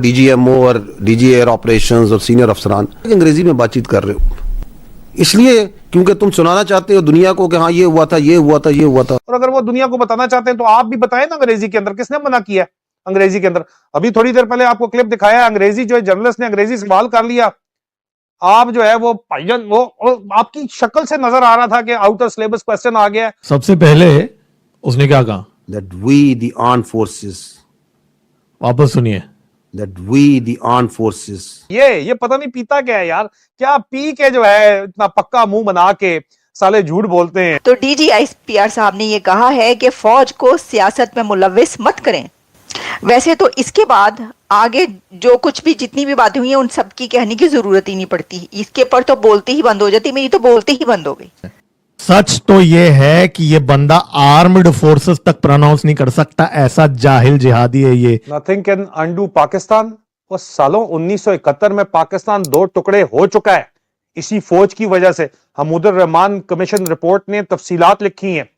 DGMO और DG air operations और senior अफसरान अंग्रेजी में बातचीत कर रहे हो, इसलिए क्योंकि तुम सुनाना चाहते हो दुनिया को कि हाँ ये हुआ था, ये हुआ था, ये हुआ था। और अगर वो दुनिया को बताना चाहते हैं तो आप भी बताएं ना अंग्रेजी के अंदर, किसने मना किया है अंग्रेजी के अंदर? अभी थोड़ी देर पहले आपको क्लिप दिखाया, अंग्रेजी जो है जर्नलिस्ट ने अंग्रेजी सवाल कर लिया। आप जो है वो भाईजान वो आपकी शक्ल से नजर आ रहा था कि आउट ऑफ सिलेबस क्वेश्चन आ गया है। सबसे पहले उसने क्या कहा, that we the armed forces, वापस सुनिए, that we the armed forces. ये पता नहीं पीता क्या है यार, क्या पी के जो है इतना पक्का मुंह बना के साले झूठ बोलते हैं। तो डीजीआईपीआर साहब ने ये कहा है कि फौज को सियासत में मुलविस मत करें। वैसे तो इसके बाद आगे जो कुछ भी जितनी भी बातें हुई हैं उन सब की कहने की जरूरत ही नहीं पड़ती, इसके पर तो बोलती ही बंद हो जाती, मेरी तो बोलती ही बंद हो गई। सच तो ये है कि ये बंदा आर्म्ड फोर्सेस तक प्रोनाउंस नहीं कर सकता, ऐसा जाहिल जिहादी है ये। Nothing can undo Pakistan. वो सालों 1971 में पाकिस्तान दो टुकड़े हो चुका है इसी फौज की वजह से। हमूदुर रहमान कमीशन रिपोर्ट ने तफसीलात लिखी हैं।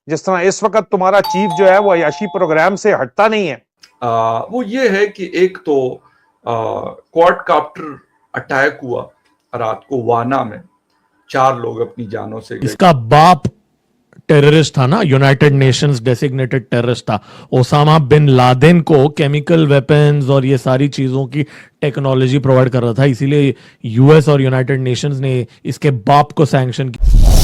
जिस तरह इस वक्त तुम्हारा चीफ जो है वो अयाशी प्रोग्राम से हटता नहीं है। वो ये है कि एक तो क्वाडकॉप्टर अटैक हुआ रात को वाना में, 4 लोग अपनी जानों से गए। इसका बाप टेररिस्ट था ना, यूनाइटेड नेशंस डेसिग्नेटेड टेररिस्ट था। ओसामा बिन लादेन को केमिकल वेपन्स और ये सारी चीजों की टेक्नोलॉजी प्रोवाइड कर रहा था, इसीलिए यूएस और यूनाइटेड नेशंस ने इसके बाप को सैंक्शन किया।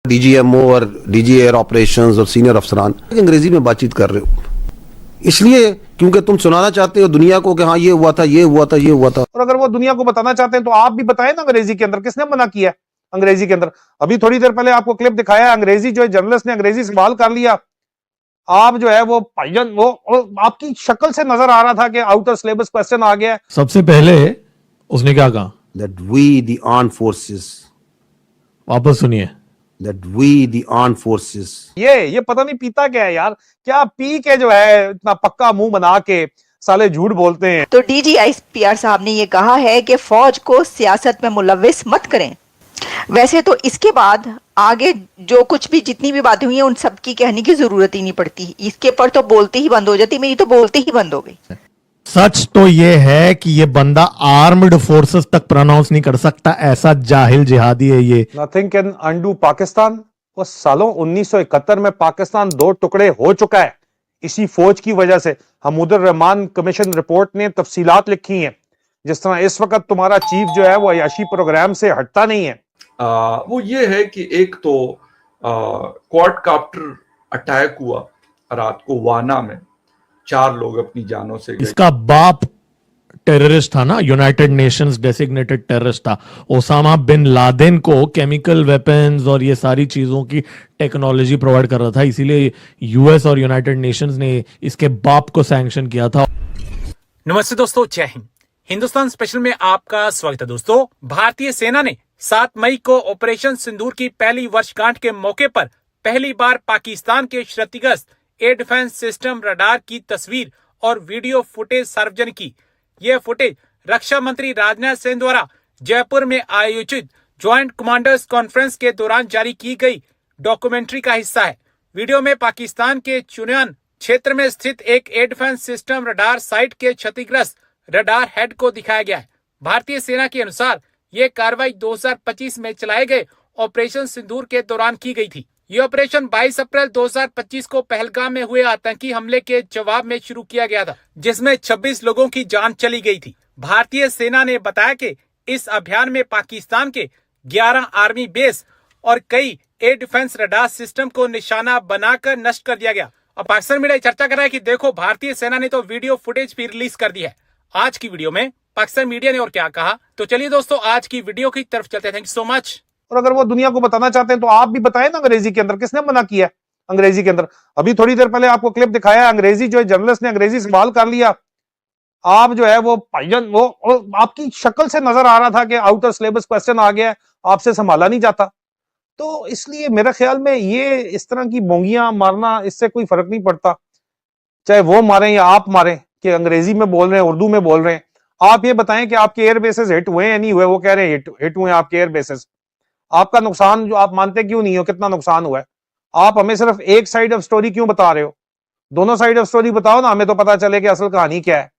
डीजीएमओ और डीजी एयर ऑपरेशंस और सीनियर अफसरान अंग्रेजी में बातचीत कर रहे हो, इसलिए क्योंकि तुम सुनाना चाहते हो दुनिया को कि हाँ ये हुआ था, ये हुआ था, ये हुआ था। और अगर वो दुनिया को बताना चाहते हैं तो आप भी बताएं ना अंग्रेजी के अंदर, किसने मना किया है अंग्रेजी के अंदर? अभी थोड़ी देर पहले आपको क्लिप दिखाया, अंग्रेजी जो है जर्नलिस्ट ने अंग्रेजी सवाल कर लिया। आप जो है वो भाईजान वो आपकी शक्ल से नजर आ रहा था कि आउट ऑफ सिलेबस क्वेश्चन आ गया है। सबसे पहले उसने क्या कहा, that we the armed forces, वापस सुनिए, that we the armed forces. ये पता नहीं पीता क्या है यार, क्या पी के जो है इतना पक्का मुंह बना के साले झूठ बोलते हैं। तो डीजीआईपीआर साहब ने ये कहा है कि फौज को सियासत में मुलविस मत करें। वैसे तो इसके बाद आगे जो कुछ भी जितनी भी बातें हुई हैं उन सब की कहने की जरूरत ही नहीं पड़ती, इसके पर तो बोलती ही बंद हो जाती, मेरी तो बोलती ही बंद हो गई। सच तो ये है कि ये बंदा आर्म्ड फोर्सेस तक प्रोनाउंस नहीं कर सकता, ऐसा जाहिल जिहादी है ये। Nothing can undo Pakistan. वो सालों 1971 में पाकिस्तान दो टुकड़े हो चुका है इसी फौज की वजह से। हमूदुर रहमान कमीशन रिपोर्ट ने तफसीलात लिखी हैं। जिस तरह इस वक्त तुम्हारा चीफ जो है वो अयाशी प्रोग्राम से हटता नहीं है। वो ये है कि एक तो क्वाडकॉप्टर अटैक हुआ रात को वाना में, 4 लोग अपनी जानों से गए। इसका बाप टेररिस्ट था ना, यूनाइटेड नेशंस डेसिग्नेटेड टेररिस्ट था। ओसामा बिन लादेन को केमिकल वेपन्स और ये सारी चीजों की टेक्नोलॉजी प्रोवाइड कर रहा था, इसीलिए यूएस और यूनाइटेड नेशंस ने इसके बाप को सैंक्शन किया था। नमस्ते दोस्तों, जय हिंद। हिंदुस्तान स्पेशल में आपका स्वागत है। दोस्तों, भारतीय सेना ने 7 मई को ऑपरेशन सिंदूर की पहली वर्षगांठ के मौके पर पहली बार पाकिस्तान के क्षतिग्रस्त एयर डिफेंस सिस्टम रडार की तस्वीर और वीडियो फुटेज सार्वजनिक की। यह फुटेज रक्षा मंत्री राजनाथ सिंह द्वारा जयपुर में आयोजित ज्वाइंट कमांडर्स कॉन्फ्रेंस के दौरान जारी की गई डॉक्यूमेंट्री का हिस्सा है। वीडियो में पाकिस्तान के चुनान क्षेत्र में स्थित एक air defence system radar site के क्षतिग्रस्त रडार हेड को दिखाया गया है। भारतीय सेना के अनुसार यह कार्रवाई 2025 में चलाए गए ऑपरेशन सिंदूर के दौरान की गई थी। यह ऑपरेशन 22 अप्रैल 2025 को पहलगाम में हुए आतंकी हमले के जवाब में शुरू किया गया था, जिसमें 26 लोगों की जान चली गई थी। भारतीय सेना ने बताया कि इस अभियान में पाकिस्तान के 11 आर्मी बेस और कई एयर डिफेंस रडार सिस्टम को निशाना बनाकर नष्ट कर दिया गया। अब पाकिस्तान मीडिया चर्चा कर रहा है कि देखो, भारतीय सेना ने तो वीडियो फुटेज भी रिलीज कर दी है। आज की वीडियो में पाकिस्तान मीडिया ने और क्या कहा, तो चलिए दोस्तों आज की वीडियो की तरफ चलते हैं। Thank you so much. और अगर वो दुनिया को बताना चाहते हैं तो आप भी बताएं ना अंग्रेजी के अंदर, किसने मना किया है अंग्रेजी के अंदर? अभी थोड़ी देर पहले आपको क्लिप दिखाया, अंग्रेजी जो है जर्नलिस्ट ने अंग्रेजी सवाल कर लिया। आप जो है वो भाईजान वो आपकी शक्ल से नजर आ रहा था कि आउट ऑफ सिलेबस क्वेश्चन आ गया है, आपसे संभाला नहीं जाता। तो इसलिए मेरे ख्याल में ये इस तरह की बोंगियां मारना, इससे कोई फर्क नहीं पड़ता, चाहे वो मारें या आप मारें, कि अंग्रेजी में बोल रहे हैं, उर्दू में बोल रहे हैं। आप ये बताएं कि आपके एयर बेसेस हिट हुए या नहीं हुए। वो कह रहे हैं हिट हुए आपके एयर बेसेस। आपका नुकसान जो आप मानते क्यों नहीं हो, कितना नुकसान हुआ है? आप हमें सिर्फ एक साइड ऑफ स्टोरी क्यों बता रहे हो? दोनों साइड ऑफ स्टोरी बताओ ना, हमें तो पता चले कि असल कहानी क्या है।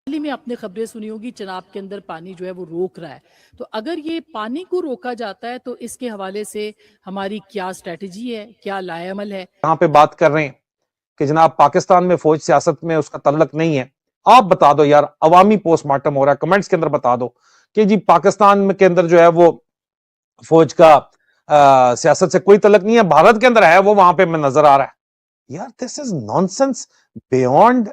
दिल्ली में आपने खबरें सुनी होगी, चनाब के अंदर पानी जो है वो रोक रहा है। तो अगर ये पानी को रोका जाता है तो इसके हवाले से हमारी क्या स्ट्रेटजी है, क्या लाएअमल है? यहाँ पे बात कर रहे हैं कि जनाब पाकिस्तान में फौज सियासत में उसका तल्लक नहीं है। आप बता दो यार, अवामी पोस्टमार्टम हो रहा है, कमेंट्स के अंदर बता दो कि जी पाकिस्तान के अंदर जो है वो फौज का सियासत से कोई तल्लक नहीं है, भारत के अंदर है वो, वहां पे में नजर आ रहा है। यार this is nonsense beyond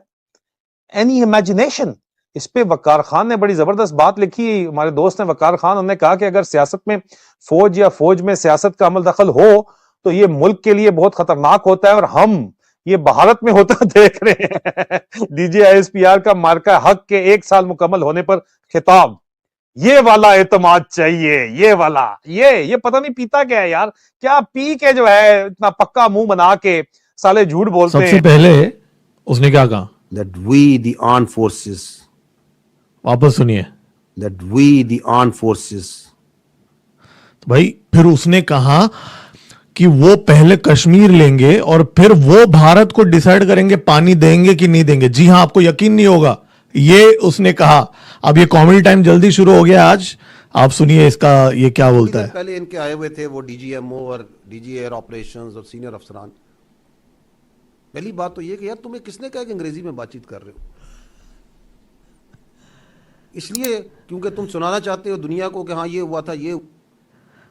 any imagination. इस पे वकार खान ने बड़ी जबरदस्त बात लिखी, हमारे दोस्त ने वकार खान, उन्होंने कहा कि अगर सियासत में फौज या फौज में सियासत का अमल दखल हो तो ये मुल्क के लिए बहुत खतरनाक होता है, और हम ये भारत में होता देख रहे हैं। DGISPR का मार्का हक के 1 साल मुकम्मल होने पर खिताब, ये वाला एतमाद चाहिए, ये वाला, ये पता नहीं पीता क्या है यार, क्या पी के जो है इतना पक्का मुंह बना के साले झूठ बोलते सबसे हैं। पहले उसने क्या कहा, that we the armed forces, वापस सुनिए। that we the armed forces, तो भाई फिर उसने कहा कि वो पहले कश्मीर लेंगे और फिर वो भारत को डिसाइड करेंगे पानी देंगे कि नहीं देंगे। जी हां, आपको यकीन नहीं होगा, ये उसने कहा। अब ये कॉमेडी टाइम जल्दी शुरू हो गया आज, आप सुनिए इसका ये क्या बोलता है। पहले इनके आए हुए थे वो DGMO और DG एयर ऑपरेशंस और सीनियर अफसरान। पहली बात तो ये कि यार तुम्हें किसने कहा कि अंग्रेजी में बातचीत कर रहे हो? इसलिए क्योंकि तुम सुनाना चाहते हो दुनिया को कि हाँ ये हुआ था, ये।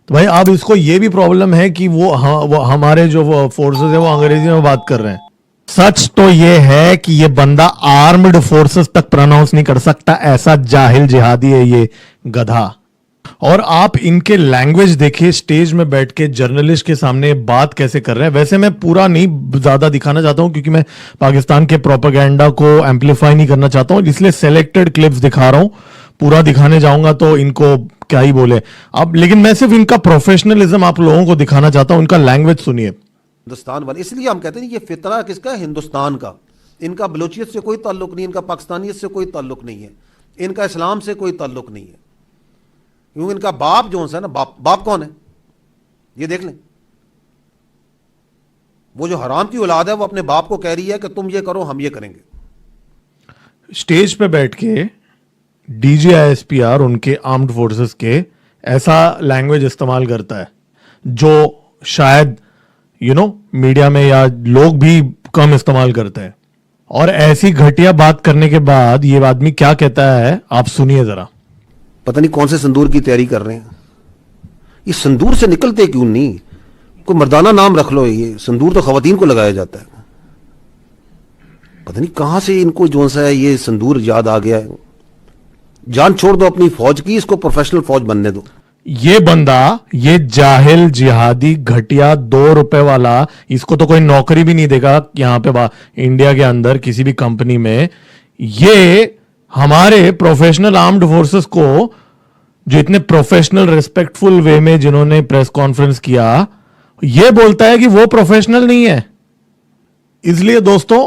तो भाई अब इसको ये भी प्रॉब्लम है कि वो हमारे जो फोर्सेस है वो अंग्रेजी में बात कर रहे हैं। सच तो ये है कि ये बंदा आर्म्ड फोर्सेस तक प्रोनाउंस नहीं कर सकता, ऐसा जाहिल जिहादी है ये गधा। और आप इनके लैंग्वेज देखिए, स्टेज में बैठ के जर्नलिस्ट के सामने बात कैसे कर रहे हैं। वैसे मैं पूरा नहीं ज्यादा दिखाना चाहता हूं क्योंकि मैं पाकिस्तान के प्रोपेगेंडा को एम्पलीफाई नहीं करना चाहता हूं, इसलिए सेलेक्टेड क्लिप्स दिखा रहा हूं। पूरा दिखाने जाऊंगा तो इनको क्या ही बोले अब, लेकिन मैं सिर्फ इनका प्रोफेशनलिज्म आप लोगों को दिखाना चाहता हूं। इनका लैंग्वेज सुनिए। हिंदुस्तान वाले, इसलिए हम कहते हैं ये फितरा किसका है? हिंदुस्तान का। इनका बलोचियत से कोई ताल्लुक नहीं, इनका पाकिस्तानियत से कोई ताल्लुक नहीं है, इनका इस्लाम से कोई ताल्लुक नहीं है। क्योंकि इनका बाप जो है ना, बाप कौन है ये देख लें। वो जो हराम की औलाद है वो अपने बाप को कह रही है कि तुम ये करो, हम ये करेंगे। स्टेज पे बैठ के DGISPR उनके आर्म्ड फोर्सेस के ऐसा लैंग्वेज इस्तेमाल करता है जो शायद मीडिया में या लोग भी कम इस्तेमाल करते हैं। और ऐसी घटिया बात करने के बाद ये आदमी क्या कहता है, आप सुनिए जरा। पता नहीं कौन से संदूर की तैयारी कर रहे हैं। ये संदूर से निकलते क्यों नहीं? कोई मर्दाना नाम रख लो। ये संदूर तो खवातीन को लगाया जाता है। पता नहीं कहां से इनको जो सा है ये संदूर याद आ गया है। जान छोड़ दो अपनी फौज की, इसको प्रोफेशनल फौज बनने दो। ये बंदा, ये जाहिल जिहादी घटिया 2 रुपए वाला, इसको तो कोई नौकरी भी नहीं देगा यहां पे इंडिया के अंदर किसी भी कंपनी में। ये हमारे प्रोफेशनल आर्म्ड फोर्सेस को, जो इतने प्रोफेशनल रिस्पेक्टफुल वे में जिन्होंने प्रेस कॉन्फ्रेंस किया, ये बोलता है कि वो प्रोफेशनल नहीं है। इसलिए दोस्तों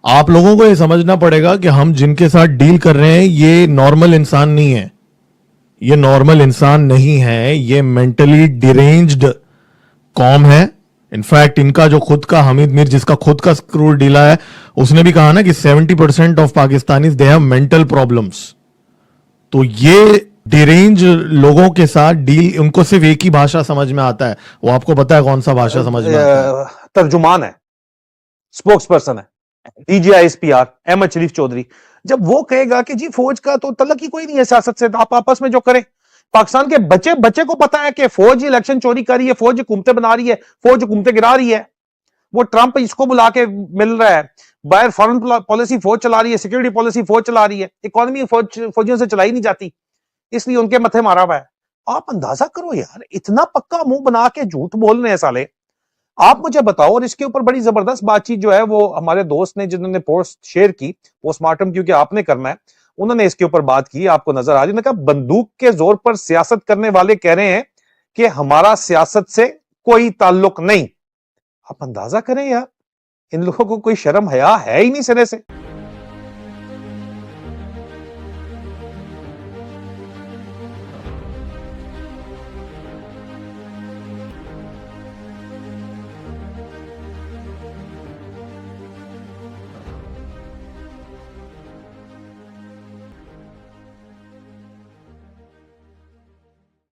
आप लोगों को ये समझना पड़ेगा कि हम जिनके साथ डील कर रहे हैं ये नॉर्मल इंसान नहीं है। ये नॉर्मल इंसान नहीं है, ये मेंटली डिरेंज्ड कौम है। इनफैक्ट इनका जो खुद का हमीद मीर, जिसका खुद का स्क्रू डीला है, उसने भी कहा ना कि 70% of Pakistanis they have mental problems. तो ये डिरेंज लोगों के साथ डील, उनको सिर्फ एक ही भाषा समझ में आता है। वो आपको पता है कौन सा भाषा समझ में आता है? तर्जुमान है, स्पोक्स पर्सन है DGISPR अहमद शरीफ चौधरी। जब वो कहेगा कि जी फौज का तो तल्लक ही कोई नहीं है सियासत से, तो आप आपस में जो करें। पाकिस्तान के बच्चे को पता है कि फौज इलेक्शन चोरी कर रही है, फौज हुकूमतें बना रही है, फौज हुकूमतें गिरा रही है। वो ट्रंप इसको बुला के मिल रहा है, बाहर फॉरेन पॉलिसी फौज चला रही है, सिक्योरिटी पॉलिसी फौज चला रही है, इकोनॉमी फौजियों से चलाई नहीं जाती, इसलिए उनके मथे मारा हुआ है। आप अंदाजा करो यार, इतना पक्का मुंह बना के झूठ बोल रहे हैं साले। आप मुझे बताओ। और इसके ऊपर बड़ी जबरदस्त बातचीत जो है वो हमारे दोस्त ने, जिन्होंने पोस्ट शेयर की, पोस्टमार्टम क्योंकि आपने करना है, उन्होंने इसके ऊपर बात की, आपको नजर आ रही है। उन्होंने कहा बंदूक के जोर पर सियासत करने वाले कह रहे हैं कि हमारा सियासत से कोई ताल्लुक नहीं। आप अंदाजा करें यार, इन लोगों को कोई शर्म हया है ही नहीं सिरे से।